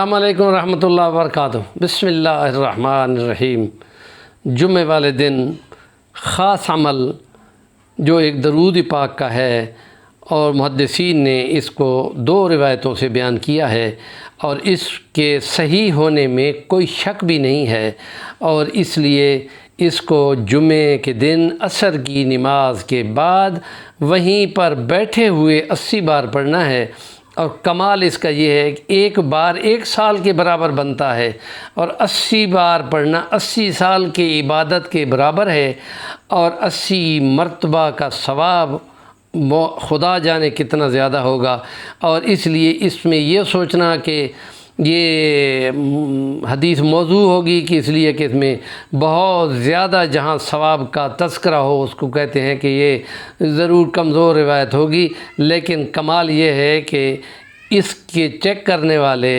السلام علیکم ورحمۃ اللہ وبرکاتہ۔ بسم اللہ الرحمن الرحیم۔ جمعہ والے دن خاص عمل جو ایک درود پاک کا ہے، اور محدثین نے اس کو دو روایتوں سے بیان کیا ہے، اور اس کے صحیح ہونے میں کوئی شک بھی نہیں ہے، اور اس لیے اس کو جمعے کے دن عصر کی نماز کے بعد وہیں پر بیٹھے ہوئے 80 بار پڑھنا ہے۔ اور کمال اس کا یہ ہے کہ ایک بار 1 سال کے برابر بنتا ہے، اور 80 بار پڑھنا 80 سال کی عبادت کے برابر ہے، اور 80 مرتبہ کا ثواب خدا جانے کتنا زیادہ ہوگا۔ اور اس لیے اس میں یہ سوچنا کہ یہ حدیث موضوع ہوگی کہ اس لیے کہ اس میں بہت زیادہ جہاں ثواب کا تذکرہ ہو اس کو کہتے ہیں کہ یہ ضرور کمزور روایت ہوگی، لیکن کمال یہ ہے کہ اس کے چیک کرنے والے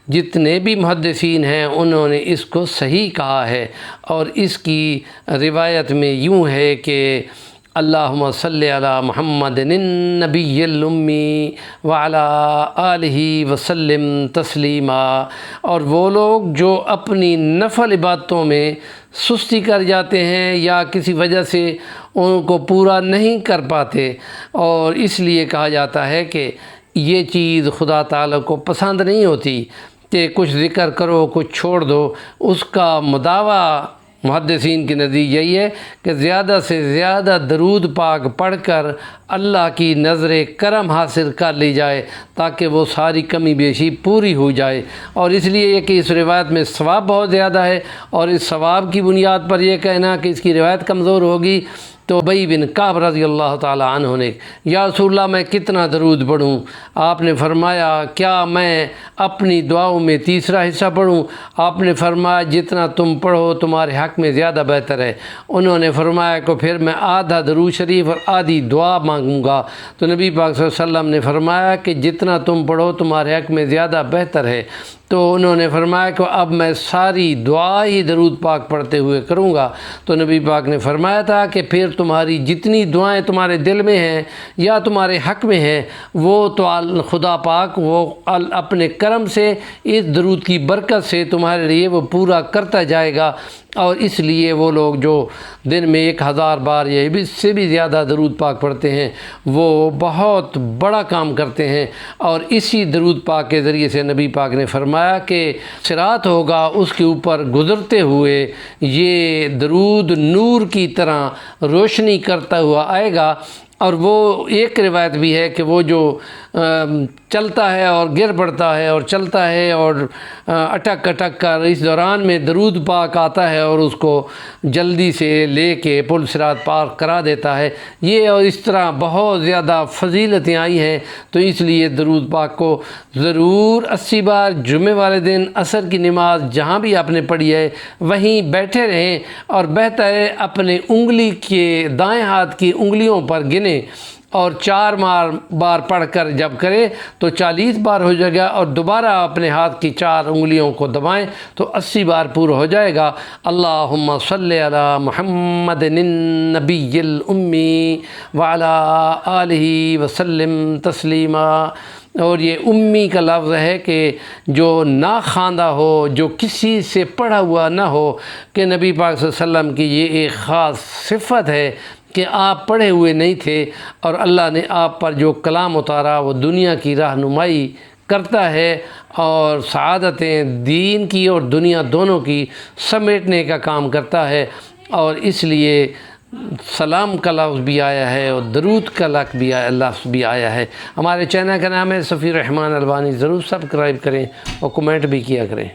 جتنے بھی محدثین ہیں انہوں نے اس کو صحیح کہا ہے، اور اس کی روایت میں یوں ہے کہ اللہم صلی علی محمد النبی الامی وعلی آلہ وسلم تسلیما۔ اور وہ لوگ جو اپنی نفل عبادتوں میں سستی کر جاتے ہیں یا کسی وجہ سے ان کو پورا نہیں کر پاتے، اور اس لیے کہا جاتا ہے کہ یہ چیز خدا تعالیٰ کو پسند نہیں ہوتی کہ کچھ ذکر کرو کچھ چھوڑ دو۔ اس کا مداوع محدثین کی نزدیک یہی ہے کہ زیادہ سے زیادہ درود پاک پڑھ کر اللہ کی نظر کرم حاصل کر لی جائے تاکہ وہ ساری کمی بیشی پوری ہو جائے۔ اور اس لیے یہ کہ اس روایت میں ثواب بہت زیادہ ہے، اور اس ثواب کی بنیاد پر یہ کہنا کہ اس کی روایت کمزور ہوگی، تو ابی بن کعب رضی اللہ تعالی عنہ نے یا رسول اللہ میں کتنا درود پڑھوں؟ آپ نے فرمایا کیا میں اپنی دعاؤں میں تیسرا حصہ پڑھوں؟ آپ نے فرمایا جتنا تم پڑھو تمہارے حق میں زیادہ بہتر ہے۔ انہوں نے فرمایا کہ پھر میں آدھا درود شریف اور آدھی دعا مانگوں گا، تو نبی پاک صلی اللہ علیہ وسلم نے فرمایا کہ جتنا تم پڑھو تمہارے حق میں زیادہ بہتر ہے۔ تو انہوں نے فرمایا کہ اب میں ساری دعا ہی درود پاک پڑھتے ہوئے کروں گا، تو نبی پاک نے فرمایا تھا کہ پھر تمہاری جتنی دعائیں تمہارے دل میں ہیں یا تمہارے حق میں ہیں وہ تو خدا پاک وہ اپنے کرم سے اس درود کی برکت سے تمہارے لیے وہ پورا کرتا جائے گا۔ اور اس لیے وہ لوگ جو دن میں 1000 بار یا اس سے بھی زیادہ درود پاک پڑھتے ہیں وہ بہت بڑا کام کرتے ہیں، اور اسی درود پاک کے ذریعے سے نبی پاک نے فرمایا کہ صراط ہوگا اس کے اوپر گزرتے ہوئے یہ درود نور کی طرح روشنی کرتا ہوا آئے گا۔ اور وہ ایک روایت بھی ہے کہ وہ جو چلتا ہے اور گر پڑتا ہے اور چلتا ہے اور اٹک اٹک کر اس دوران میں درود پاک آتا ہے اور اس کو جلدی سے لے کے پل صراط پار کرا دیتا ہے۔ یہ اور اس طرح بہت زیادہ فضیلتیں آئی ہیں، تو اس لیے درود پاک کو ضرور 80 بار جمعے والے دن عصر کی نماز جہاں بھی آپ نے پڑھی ہے وہیں بیٹھے رہیں، اور بہتر ہے اپنے انگلی کے دائیں ہاتھ کی انگلیوں پر گنے، اور 4 بار پڑھ کر جب کرے تو 40 بار ہو جائے گا، اور دوبارہ اپنے ہاتھ کی 4 انگلیوں کو دبائیں تو 80 بار پورا ہو جائے گا۔ اللہم صلی علی محمد النبی الامی وعلی آلہ وسلم تسلیما۔ اور یہ امی کا لفظ ہے کہ جو نہ خواندہ ہو، جو کسی سے پڑھا ہوا نہ ہو، کہ نبی پاک صلی اللہ علیہ وسلم کی یہ ایک خاص صفت ہے کہ آپ پڑھے ہوئے نہیں تھے، اور اللہ نے آپ پر جو کلام اتارا وہ دنیا کی رہنمائی کرتا ہے، اور سعادتیں دین کی اور دنیا دونوں کی سمیٹنے کا کام کرتا ہے۔ اور اس لیے سلام کا لفظ بھی آیا ہے اور درود کا لفظ بھی آیا ہے۔ ہمارے چینل کا نام ہے صفی الرحمن البانی، ضرور سبسکرائب کریں اور کمنٹ بھی کیا کریں۔